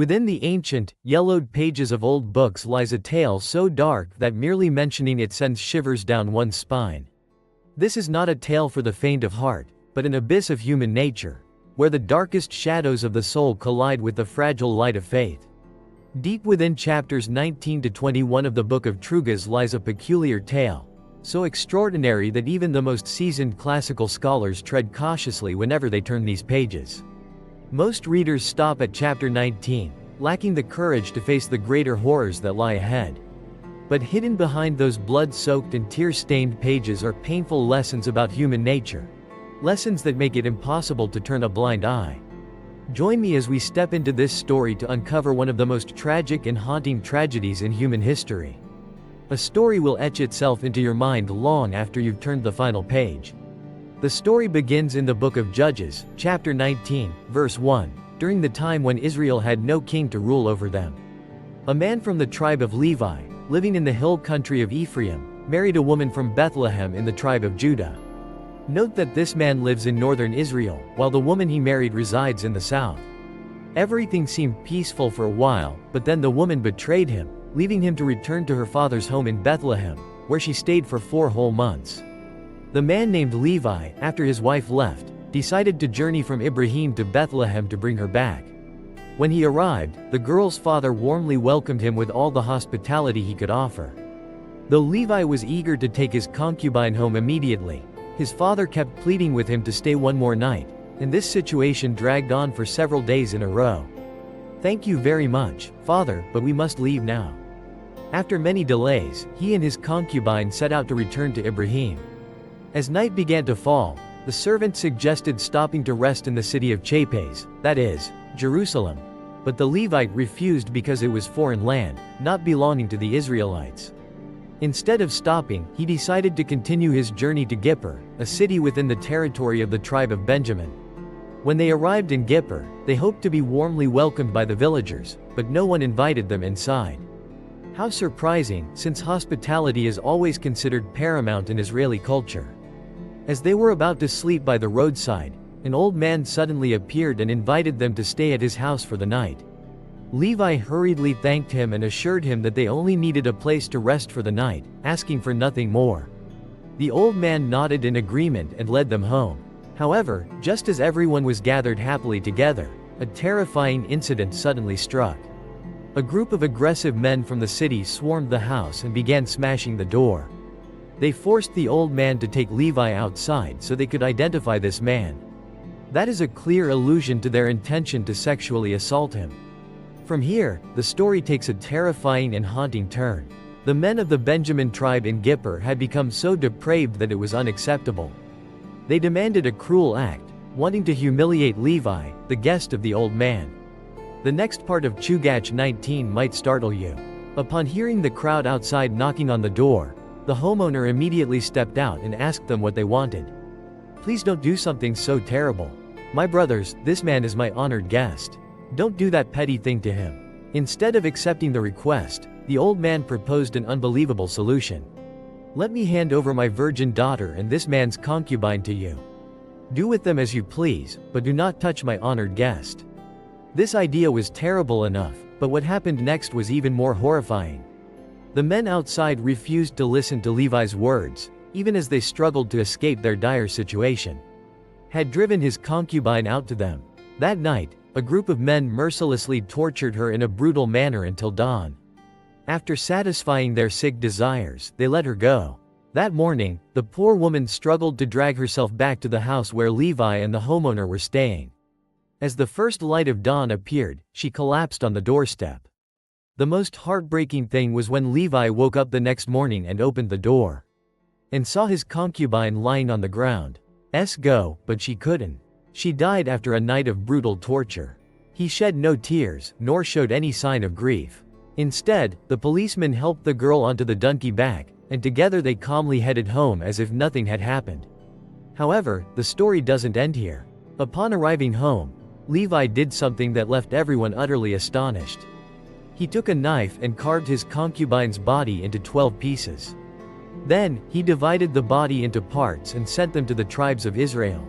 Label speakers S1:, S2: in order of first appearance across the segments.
S1: Within the ancient, yellowed pages of old books lies a tale so dark that merely mentioning it sends shivers down one's spine. This is not a tale for the faint of heart, but an abyss of human nature, where the darkest shadows of the soul collide with the fragile light of faith. Deep within chapters 19 to 21 of the Book of Trugas lies a peculiar tale, so extraordinary that even the most seasoned classical scholars tread cautiously whenever they turn these pages. Most readers stop at chapter 19, lacking the courage to face the greater horrors that lie ahead. But hidden behind those blood-soaked and tear-stained pages are painful lessons about human nature. Lessons that make it impossible to turn a blind eye. Join me as we step into this story to uncover one of the most tragic and haunting tragedies in human history. A story will etch itself into your mind long after you've turned the final page. The story begins in the book of Judges, chapter 19, verse 1, during the time when Israel had no king to rule over them. A man from the tribe of Levi, living in the hill country of Ephraim, married a woman from Bethlehem in the tribe of Judah. Note that this man lives in northern Israel, while the woman he married resides in the south. Everything seemed peaceful for a while, but then the woman betrayed him, leaving him to return to her father's home in Bethlehem, where she stayed for 4 whole months. The man named Levi, after his wife left, decided to journey from Ibrahim to Bethlehem to bring her back. When he arrived, the girl's father warmly welcomed him with all the hospitality he could offer. Though Levi was eager to take his concubine home immediately, his father kept pleading with him to stay one more night, and this situation dragged on for several days in a row. "Thank you very much, father, but we must leave now." After many delays, he and his concubine set out to return to Ibrahim. As night began to fall, the servant suggested stopping to rest in the city of Chapes, that is, Jerusalem. But the Levite refused because it was foreign land, not belonging to the Israelites. Instead of stopping, he decided to continue his journey to Gippor, a city within the territory of the tribe of Benjamin. When they arrived in Gippor, they hoped to be warmly welcomed by the villagers, but no one invited them inside. How surprising, since hospitality is always considered paramount in Israeli culture. As they were about to sleep by the roadside, an old man suddenly appeared and invited them to stay at his house for the night. Levi hurriedly thanked him and assured him that they only needed a place to rest for the night, asking for nothing more. The old man nodded in agreement and led them home. However, just as everyone was gathered happily together, a terrifying incident suddenly struck. A group of aggressive men from the city swarmed the house and began smashing the door. They forced the old man to take Levi outside so they could identify this man. That is a clear allusion to their intention to sexually assault him. From here, the story takes a terrifying and haunting turn. The men of the Benjamin tribe in Gippor had become so depraved that it was unacceptable. They demanded a cruel act, wanting to humiliate Levi, the guest of the old man. The next part of Chugach 19 might startle you. Upon hearing the crowd outside knocking on the door, the homeowner immediately stepped out and asked them what they wanted. "Please don't do something so terrible. My brothers, this man is my honored guest. Don't do that petty thing to him." Instead of accepting the request, the old man proposed an unbelievable solution. "Let me hand over my virgin daughter and this man's concubine to you. Do with them as you please, but do not touch my honored guest." This idea was terrible enough, but what happened next was even more horrifying. The men outside refused to listen to Levi's words, even as they struggled to escape their dire situation. Had driven his concubine out to them. That night, a group of men mercilessly tortured her in a brutal manner until dawn. After satisfying their sick desires, they let her go. That morning, the poor woman struggled to drag herself back to the house where Levi and the homeowner were staying. As the first light of dawn appeared, she collapsed on the doorstep. The most heartbreaking thing was when Levi woke up the next morning and opened the door and saw his concubine lying on the ground. But she couldn't. She died after a night of brutal torture. He shed no tears, nor showed any sign of grief. Instead, the policeman helped the girl onto the donkey back, and together they calmly headed home as if nothing had happened. However, the story doesn't end here. Upon arriving home, Levi did something that left everyone utterly astonished. He took a knife and carved his concubine's body into 12 pieces. Then, he divided the body into parts and sent them to the tribes of Israel.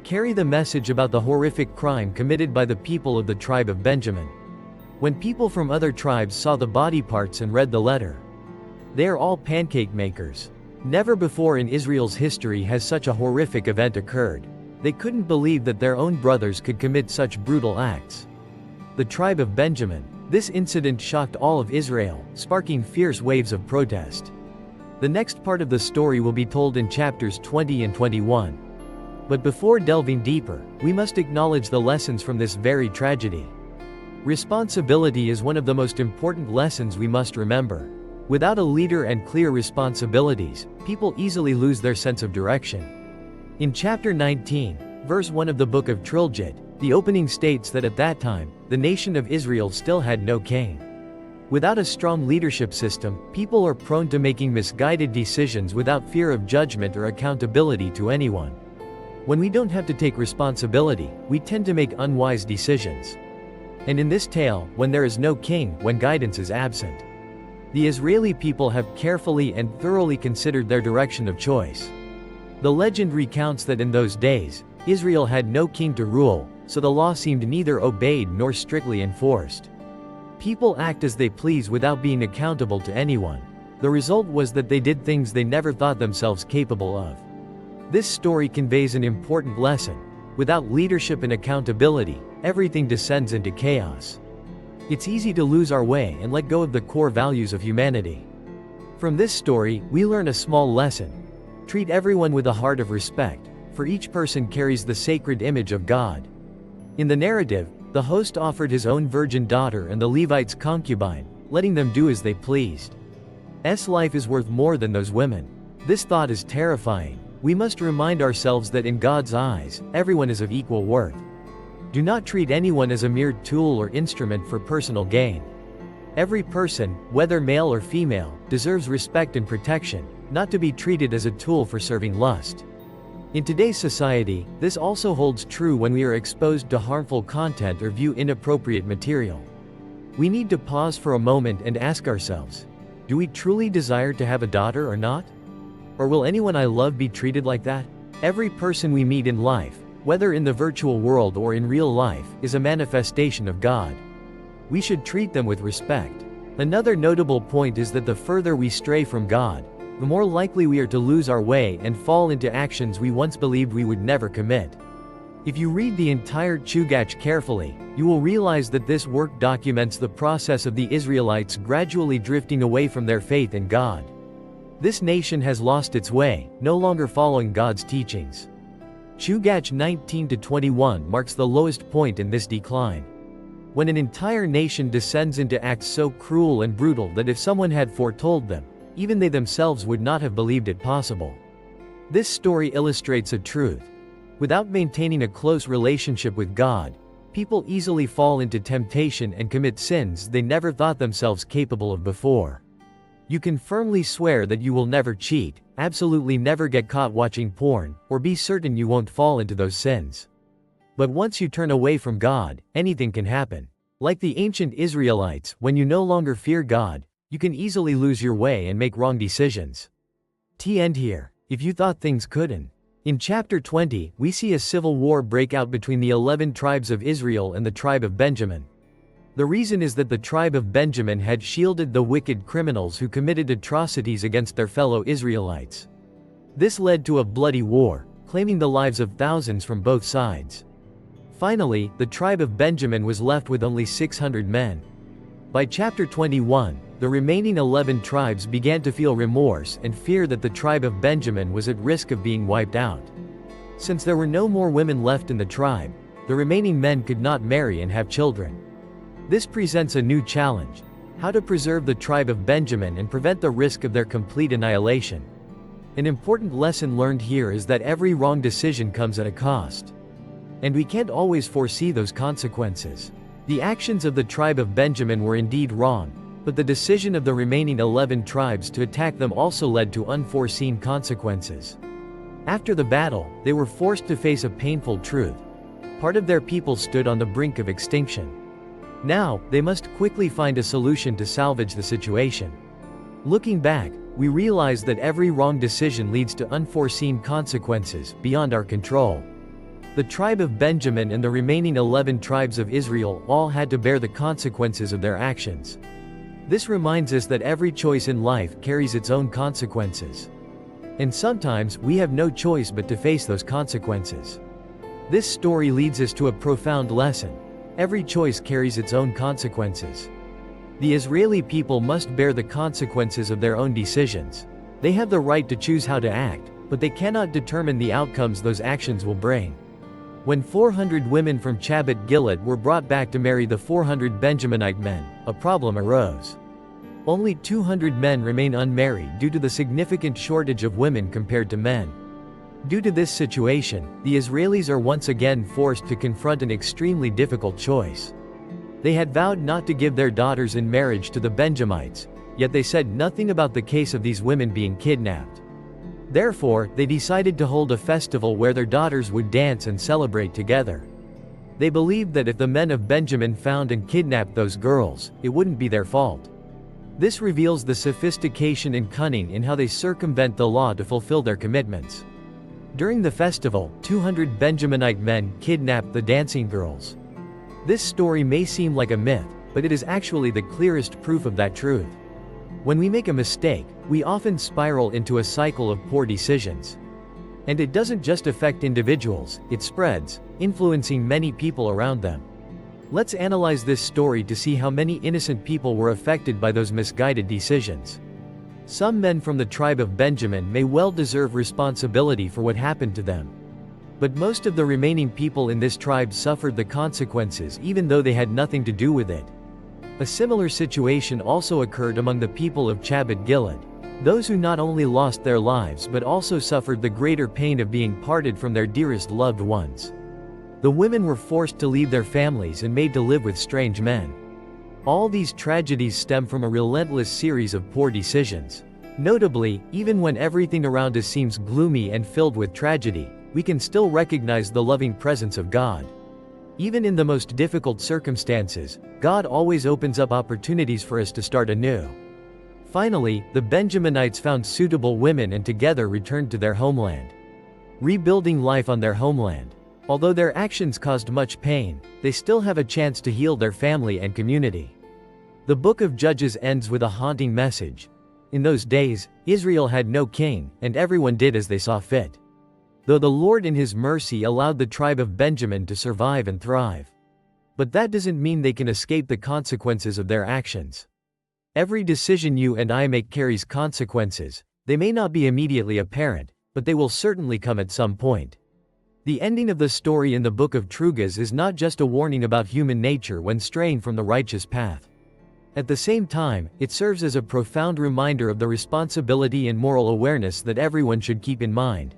S1: Carry the message about the horrific crime committed by the people of the tribe of Benjamin. When people from other tribes saw the body parts and read the letter, they are all pancake makers. Never before in Israel's history has such a horrific event occurred. They couldn't believe that their own brothers could commit such brutal acts. The tribe of Benjamin. This incident shocked all of Israel, sparking fierce waves of protest. The next part of the story will be told in chapters 20 and 21. But before delving deeper, we must acknowledge the lessons from this very tragedy. Responsibility is one of the most important lessons we must remember. Without a leader and clear responsibilities, people easily lose their sense of direction. In chapter 19, verse 1 of the book of Trilgit, the opening states that at that time, the nation of Israel still had no king. Without a strong leadership system, people are prone to making misguided decisions without fear of judgment or accountability to anyone. When we don't have to take responsibility, we tend to make unwise decisions. And in this tale, when there is no king, when guidance is absent, the Israeli people have carefully and thoroughly considered their direction of choice. The legend recounts that in those days, Israel had no king to rule, so the law seemed neither obeyed nor strictly enforced. People act as they please without being accountable to anyone. The result was that they did things they never thought themselves capable of. This story conveys an important lesson. Without leadership and accountability, everything descends into chaos. It's easy to lose our way and let go of the core values of humanity. From this story, we learn a small lesson. Treat everyone with a heart of respect, for each person carries the sacred image of God. In the narrative, the host offered his own virgin daughter and the Levite's concubine, letting them do as they pleased. Life is worth more than those women. This thought is terrifying. We must remind ourselves that in God's eyes, everyone is of equal worth. Do not treat anyone as a mere tool or instrument for personal gain. Every person, whether male or female, deserves respect and protection, not to be treated as a tool for serving lust. In today's society, this also holds true when we are exposed to harmful content or view inappropriate material. We need to pause for a moment and ask ourselves, do we truly desire to have a daughter or not? Or will anyone I love be treated like that? Every person we meet in life, whether in the virtual world or in real life, is a manifestation of God. We should treat them with respect. Another notable point is that the further we stray from God, the more likely we are to lose our way and fall into actions we once believed we would never commit. If you read the entire Chugach carefully, you will realize that this work documents the process of the Israelites gradually drifting away from their faith in God. This nation has lost its way, no longer following God's teachings. Chugach 19-21 marks the lowest point in this decline. When an entire nation descends into acts so cruel and brutal that if someone had foretold them, even they themselves would not have believed it possible. This story illustrates a truth. Without maintaining a close relationship with God, people easily fall into temptation and commit sins they never thought themselves capable of before. You can firmly swear that you will never cheat, absolutely never get caught watching porn, or be certain you won't fall into those sins. But once you turn away from God, anything can happen. Like the ancient Israelites, when you no longer fear God, you can easily lose your way and make wrong decisions. End here. If you thought things couldn't. In chapter 20, we see a civil war break out between the 11 tribes of Israel and the tribe of Benjamin. The reason is that the tribe of Benjamin had shielded the wicked criminals who committed atrocities against their fellow Israelites. This led to a bloody war, claiming the lives of thousands from both sides. Finally, the tribe of Benjamin was left with only 600 men. By chapter 21, the remaining 11 tribes began to feel remorse and fear that the tribe of Benjamin was at risk of being wiped out. Since there were no more women left in the tribe, the remaining men could not marry and have children. This presents a new challenge: how to preserve the tribe of Benjamin and prevent the risk of their complete annihilation. An important lesson learned here is that every wrong decision comes at a cost. And we can't always foresee those consequences. The actions of the tribe of Benjamin were indeed wrong, but the decision of the remaining 11 tribes to attack them also led to unforeseen consequences. After the battle, they were forced to face a painful truth. Part of their people stood on the brink of extinction. Now, they must quickly find a solution to salvage the situation. Looking back, we realize that every wrong decision leads to unforeseen consequences beyond our control. The tribe of Benjamin and the remaining 11 tribes of Israel all had to bear the consequences of their actions. This reminds us that every choice in life carries its own consequences. And sometimes, we have no choice but to face those consequences. This story leads us to a profound lesson. Every choice carries its own consequences. The Israeli people must bear the consequences of their own decisions. They have the right to choose how to act, but they cannot determine the outcomes those actions will bring. When 400 women from Chabad Gilead were brought back to marry the 400 Benjaminite men, a problem arose. Only 200 men remain unmarried due to the significant shortage of women compared to men. Due to this situation, the Israelis are once again forced to confront an extremely difficult choice. They had vowed not to give their daughters in marriage to the Benjamites, yet they said nothing about the case of these women being kidnapped. Therefore, they decided to hold a festival where their daughters would dance and celebrate together. They believed that if the men of Benjamin found and kidnapped those girls, it wouldn't be their fault. This reveals the sophistication and cunning in how they circumvent the law to fulfill their commitments. During the festival, 200 Benjaminite men kidnapped the dancing girls. This story may seem like a myth, but it is actually the clearest proof of that truth. When we make a mistake, we often spiral into a cycle of poor decisions. And it doesn't just affect individuals, it spreads, influencing many people around them. Let's analyze this story to see how many innocent people were affected by those misguided decisions. Some men from the tribe of Benjamin may well deserve responsibility for what happened to them. But most of the remaining people in this tribe suffered the consequences even though they had nothing to do with it. A similar situation also occurred among the people of Chabad Gilead. Those who not only lost their lives but also suffered the greater pain of being parted from their dearest loved ones. The women were forced to leave their families and made to live with strange men. All these tragedies stem from a relentless series of poor decisions. Notably, even when everything around us seems gloomy and filled with tragedy, we can still recognize the loving presence of God. Even in the most difficult circumstances, God always opens up opportunities for us to start anew. Finally, the Benjaminites found suitable women and together returned to their homeland, rebuilding life on their homeland. Although their actions caused much pain, they still have a chance to heal their family and community. The book of Judges ends with a haunting message. In those days, Israel had no king, and everyone did as they saw fit. Though the Lord in His mercy allowed the tribe of Benjamin to survive and thrive. But that doesn't mean they can escape the consequences of their actions. Every decision you and I make carries consequences. They may not be immediately apparent, but they will certainly come at some point. The ending of the story in the book of Judges is not just a warning about human nature when straying from the righteous path. At the same time, it serves as a profound reminder of the responsibility and moral awareness that everyone should keep in mind.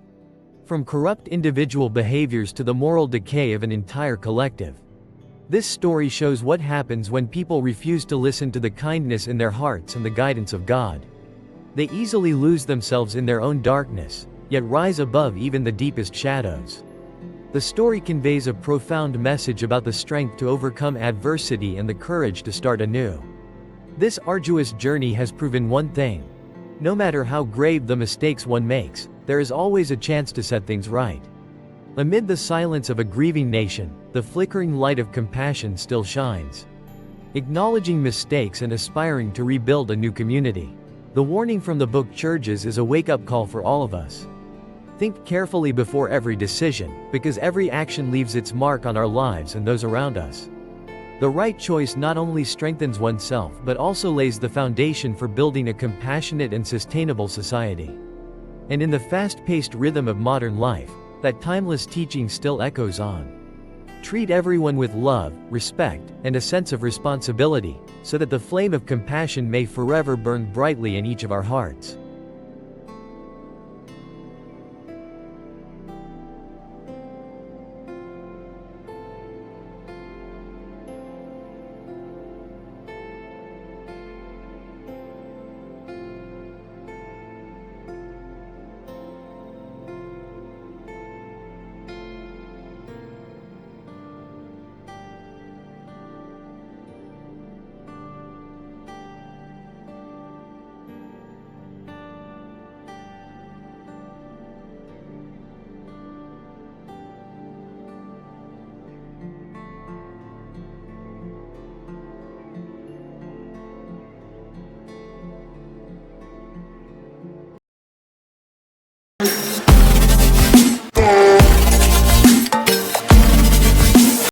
S1: From corrupt individual behaviors to the moral decay of an entire collective. This story shows what happens when people refuse to listen to the kindness in their hearts and the guidance of God. They easily lose themselves in their own darkness, yet rise above even the deepest shadows. The story conveys a profound message about the strength to overcome adversity and the courage to start anew. This arduous journey has proven one thing. No matter how grave the mistakes one makes, there is always a chance to set things right. Amid the silence of a grieving nation, the flickering light of compassion still shines. Acknowledging mistakes and aspiring to rebuild a new community. The warning from the book Judges is a wake-up call for all of us. Think carefully before every decision, because every action leaves its mark on our lives and those around us. The right choice not only strengthens oneself but also lays the foundation for building a compassionate and sustainable society. And in the fast-paced rhythm of modern life, that timeless teaching still echoes on. Treat everyone with love, respect, and a sense of responsibility, so that the flame of compassion may forever burn brightly in each of our hearts.
S2: you.